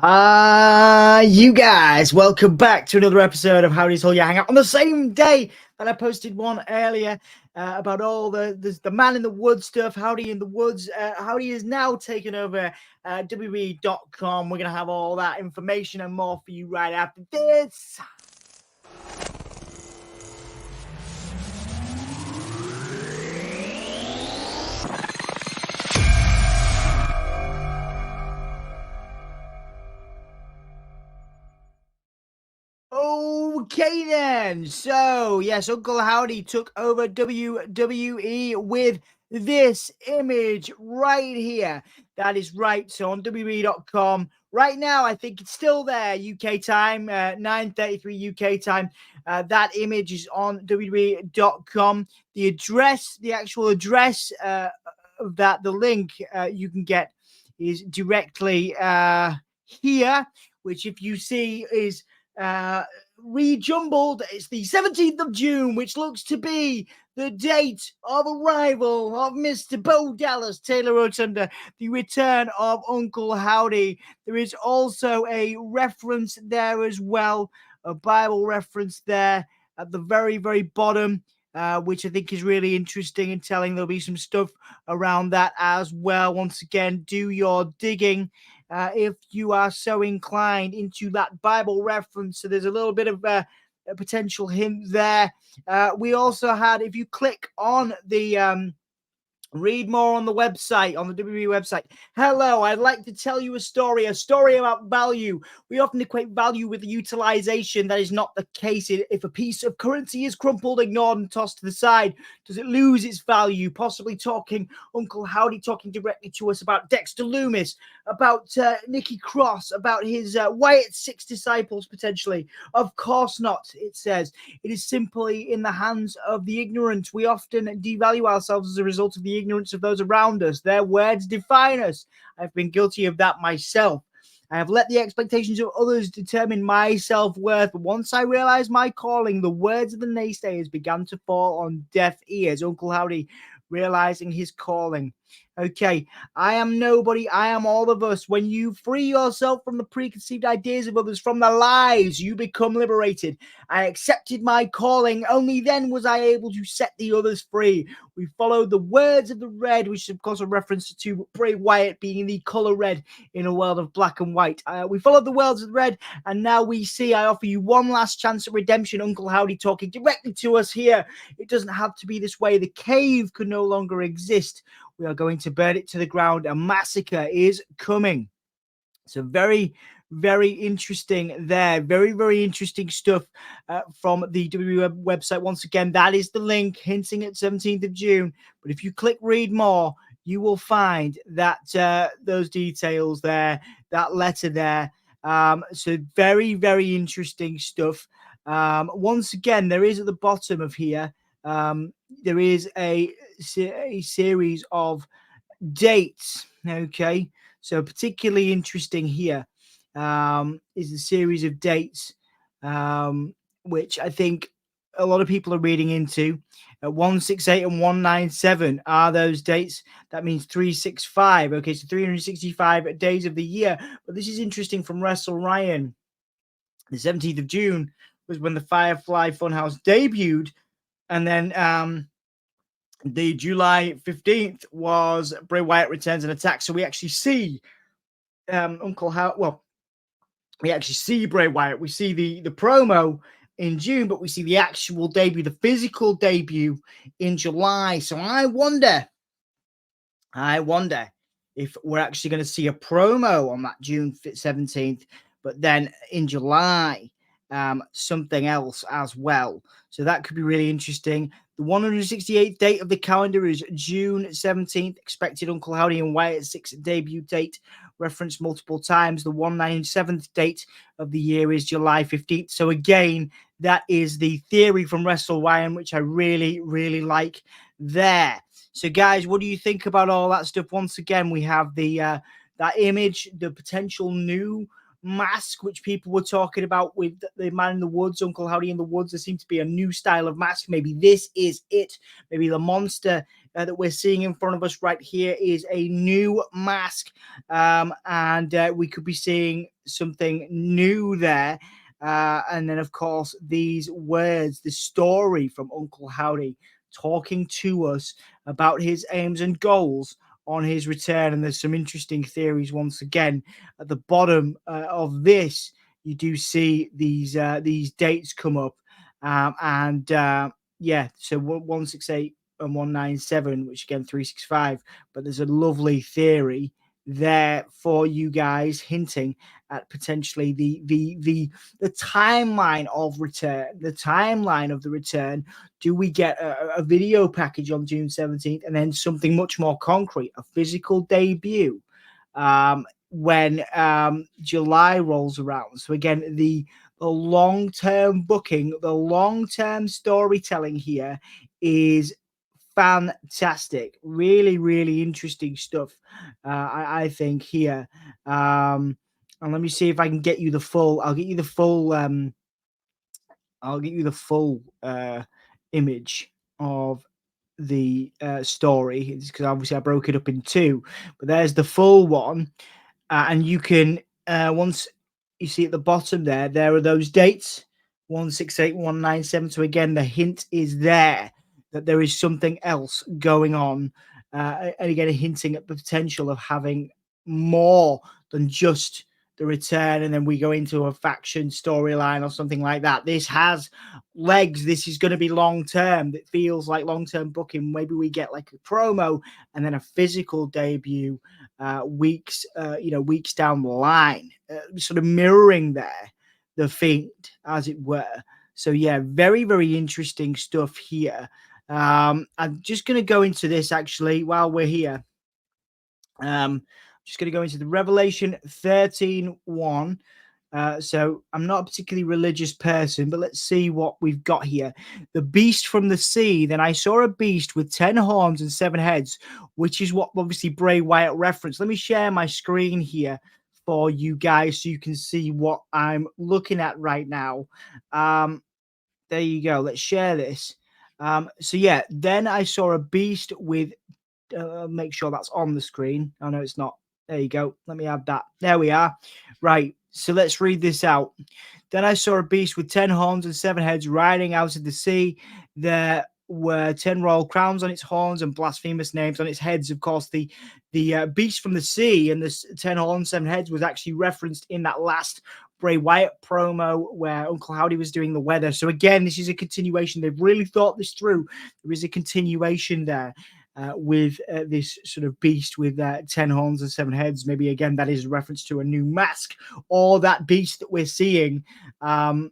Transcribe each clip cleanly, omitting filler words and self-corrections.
You guys, welcome back to another episode of Howdy's Whole Hangout on the same day that I posted one earlier about all the man in the woods stuff. Howdy in the woods. Howdy is now taken over WWE.com. We're going to have all that information and more for you right after this. Okay then, so yes, Uncle Howdy took over WWE with this image right here. That is right, so on WWE.com right now, I think it's still there, UK time, 9:33 UK time. That image is on WWE.com. The address, the actual address of that, the link you can get is directly here, which if you see is rejumbled. It's the 17th of June, which looks to be the date of arrival of Mr. Bo Dallas, Taylor Rotunda, the return of Uncle Howdy. There is also a reference there as well, a Bible reference there at the very, very bottom. Which I think is really interesting and telling. There'll be some stuff around that as well. Once again, do your digging if you are so inclined into that Bible reference. So there's a little bit of a potential hint there. We also had, if you click on the read more on the website, on the WWE website. Hello, I'd like to tell you a story about value. We often equate value with utilization. That is not the case. If a piece of currency is crumpled, ignored, and tossed to the side, does it lose its value? Possibly talking, Uncle Howdy talking directly to us about Dexter Loomis, about Nikki Cross, about his Wyatt's 6 disciples, potentially. Of course not, it says. It is simply in the hands of the ignorant. We often devalue ourselves as a result of the ignorance of those around us. Their words define us. I've been guilty of that myself. I have let the expectations of others determine my self-worth, but once I realized my calling, the words of the naysayers began to fall on deaf ears. Uncle Howdy realizing his calling. Okay, I am nobody, I am all of us. When you free yourself from the preconceived ideas of others, from the lies, you become liberated. I accepted my calling. Only then was I able to set the others free. We followed the words of the red, which is, of course, a reference to Bray Wyatt being the color red in a world of black and white. We followed the words of the red, and now we see I offer you one last chance at redemption. Uncle Howdy talking directly to us here. It doesn't have to be this way. The cave could no longer exist. We are going to burn it to the ground. A massacre is coming. So very, very interesting there. Very, very interesting stuff from the WWE website. Once again, that is the link hinting at 17th of June. But if you click read more, you will find that those details there, that letter there. So very, very interesting stuff. Once again, there is at the bottom of here, there is a series of dates. Okay, so particularly interesting here is the series of dates, which I think a lot of people are reading into. 168 and 197 are those dates. That means 365. Okay, so 365 days of the year. But this is interesting from Wrestle Ryan. The 17th of June was when the Firefly Funhouse debuted, and then the July 15th was Bray Wyatt returns and attacks. So we actually see Uncle Howdy. Well, we actually see Bray Wyatt. We see the promo in June, but we see the actual debut, the physical debut in July. So I wonder if we're actually going to see a promo on that June 17th, but then in July, something else as well. So that could be really interesting. The 168th date of the calendar is June 17th. Expected Uncle Howdy and Wyatt's 6th debut date, referenced multiple times. The 197th date of the year is July 15th. So again, that is the theory from Wrestle Ryan, which I really, really like there. So guys, what do you think about all that stuff? Once again, we have the that image, the potential new mask, which people were talking about with the man in the woods, Uncle Howdy in the woods. There seems to be a new style of mask. Maybe this is it. Maybe the monster that we're seeing in front of us right here is a new mask. And we could be seeing something new there. And then, of course, these words, the story from Uncle Howdy talking to us about his aims and goals on his return. And there's some interesting theories once again at the bottom of this. You do see these dates come up, and yeah, so 168 and 197, which again 365. But there's a lovely theory there for you guys, hinting at potentially the timeline of return, the timeline of the return. Do we get a video package on June 17th, and then something much more concrete, a physical debut when July rolls around? So again, the long-term booking, the long-term storytelling here is fantastic. Really, really interesting stuff. I think here. And let me see if I can get you the full. I'll get you the full. I'll get you the full image of the story, because obviously I broke it up in two. But there's the full one, and you can once you see at the bottom there are those dates 168 197. So again, the hint is there that there is something else going on, and again hinting at the potential of having more than just the return, and then we go into a faction storyline or something like that. This has legs. This is going to be long term. It feels like long term booking. Maybe we get like a promo and then a physical debut weeks weeks down the line, sort of mirroring there the Fiend, as it were. So yeah, very, very interesting stuff here. I'm just going to go into this actually while we're here. Just going to go into the Revelation 13:1. So I'm not a particularly religious person, but let's see what we've got here. The beast from the sea. Then I saw a beast with 10 horns and 7 heads, which is what obviously Bray Wyatt referenced. Let me share my screen here for you guys so you can see what I'm looking at right now. There you go. Let's share this. So yeah, then I saw a beast with make sure that's on the screen. Oh no, it's not. There you go. Let me add that. There we are. Right. So let's read this out. Then I saw a beast with 10 horns and 7 heads riding out of the sea. There were 10 royal crowns on its horns and blasphemous names on its heads. Of course, the beast from the sea and the 10 horns, 7 heads was actually referenced in that last Bray Wyatt promo where Uncle Howdy was doing the weather. So again, this is a continuation. They've really thought this through. There is a continuation there. With this sort of beast with 10 horns and 7 heads. Maybe again that is a reference to a new mask, or that beast that we're seeing in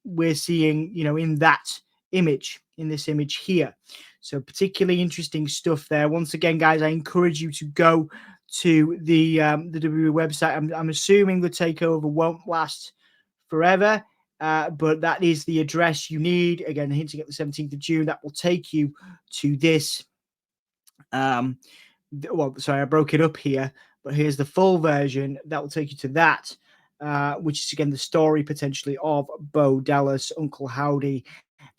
that image, in this image here. So particularly interesting stuff there. Once again, guys, I encourage you to go to the WWE website. I'm assuming the takeover won't last forever, but that is the address you need. Again, hinting at the 17th of June. That will take you to this. Well, sorry, I broke it up here, but here's the full version that will take you to that, which is again the story potentially of Bo Dallas, Uncle Howdy,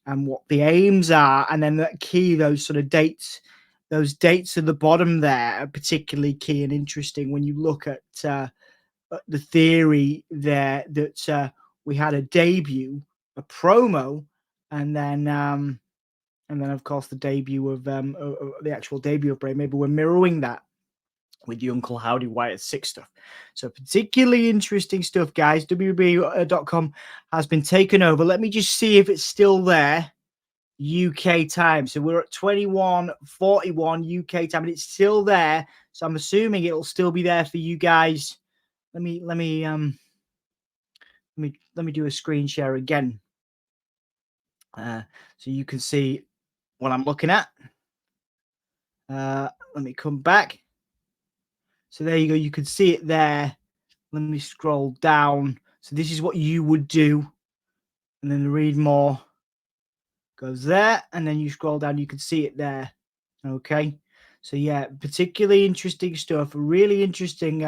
and what the aims are, and then that key, those sort of dates, those dates at the bottom there are particularly key and interesting when you look at the theory there that we had a debut, a promo, and then of course the debut of the actual debut of Bray. Maybe we're mirroring that with the Uncle Howdy Wyatt 6 stuff. So particularly interesting stuff, guys. WWE.com has been taken over. Let me just see if it's still there. UK time. So we're at 21:41 UK time, and it's still there. So I'm assuming it'll still be there for you guys. Let me do a screen share again, so you can see what I'm looking at. Let me come back. So there you go. You can see it there. Let me scroll down. So this is what you would do. And then read more goes there. And then you scroll down. You can see it there. Okay. So yeah, particularly interesting stuff. Really interesting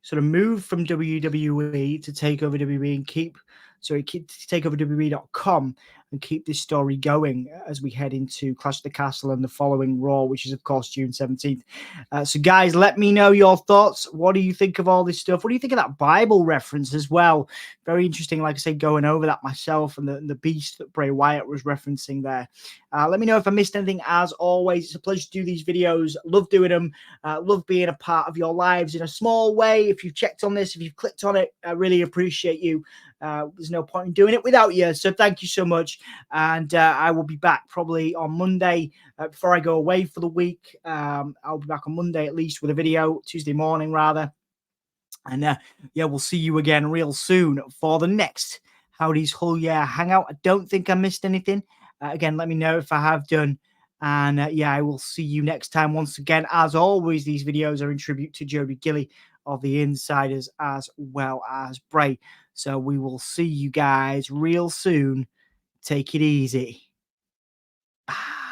sort of move from WWE to take over WWE and keep to take over WWE.com and keep this story going as we head into Clash of the Castle and the following Raw, which is of course June 17th. So guys, let me know your thoughts. What do you think of all this stuff? What do you think of that Bible reference as well? Very interesting, like I say, going over that myself and the beast that Bray Wyatt was referencing there. Let me know if I missed anything. As always, it's a pleasure to do these videos. Love doing them. Love being a part of your lives in a small way. If you've checked on this, if you've clicked on it, I really appreciate you. There's no point in doing it without you. So thank you so much. And I will be back probably on Monday before I go away for the week. I'll be back on Monday at least with a video, Tuesday morning rather. And yeah, we'll see you again real soon for the next Howdy's Whole Year Hangout. I don't think I missed anything. Again, let me know if I have done. And yeah, I will see you next time. Once again, as always, these videos are in tribute to Jody Gilly of the Insiders as well as Bray. So we will see you guys real soon. Take it easy. Bye.